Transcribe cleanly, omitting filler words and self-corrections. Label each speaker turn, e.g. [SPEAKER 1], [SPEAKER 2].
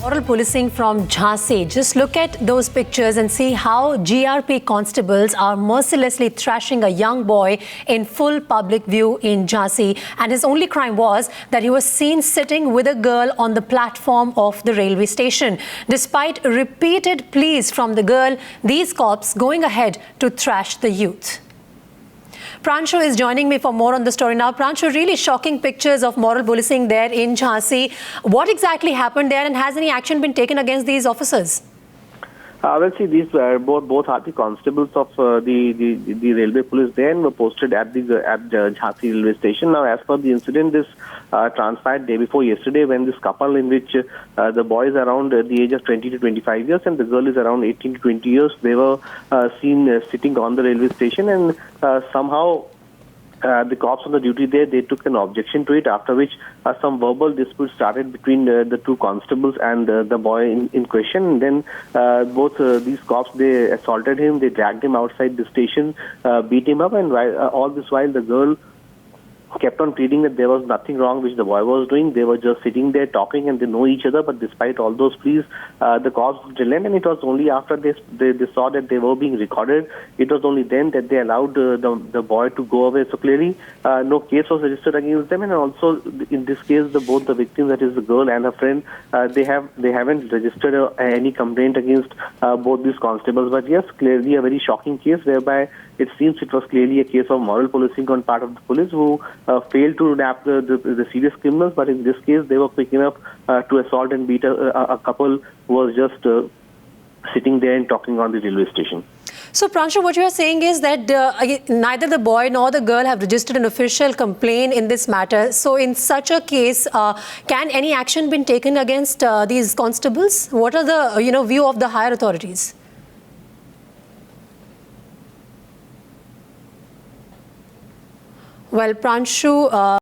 [SPEAKER 1] Moral policing from Jhansi. Just look at those pictures and see how GRP constables are mercilessly thrashing a young boy in full public view in Jhansi. And his only crime was that he was seen sitting with a girl on the platform of the railway station. Despite repeated pleas from the girl, these cops going ahead to thrash the youth. Pranshu is joining me for more on the story now. Pranshu, really shocking pictures of moral policing there in Jhansi. What exactly happened there, and has any action been taken against these officers?
[SPEAKER 2] Well, see, these both are the constables of the railway police there and were posted at the Jhansi railway station. Now, as per the incident, this transpired day before yesterday when this couple, in which the boy is around the age of 20 to 25 years and the girl is around 18 to 20 years, they were seen sitting on the railway station, and somehow the cops on the duty there, they took an objection to it, after which some verbal dispute started between the two constables and the boy in question. And then both these cops, they assaulted him, they dragged him outside the station, beat him up, and all this while the girl kept on pleading that there was nothing wrong which the boy was doing. They were just sitting there talking and they know each other, but despite all those pleas, the cops relent, and it was only after they saw that they were being recorded, it was only then that they allowed the boy to go away. So clearly no case was registered against them, and also in this case both the victims, that is the girl and her friend, they haven't registered any complaint against both these constables. But yes, clearly a very shocking case whereby it seems it was clearly a case of moral policing on part of the police, who failed to nab the serious criminals, but in this case they were quick enough to assault and beat a couple who was just sitting there and talking on the railway station.
[SPEAKER 1] So, Pranshu, what you are saying is that neither the boy nor the girl have registered an official complaint in this matter. So, in such a case, can any action been taken against these constables? What are the view of the higher authorities? Well, Pranshu.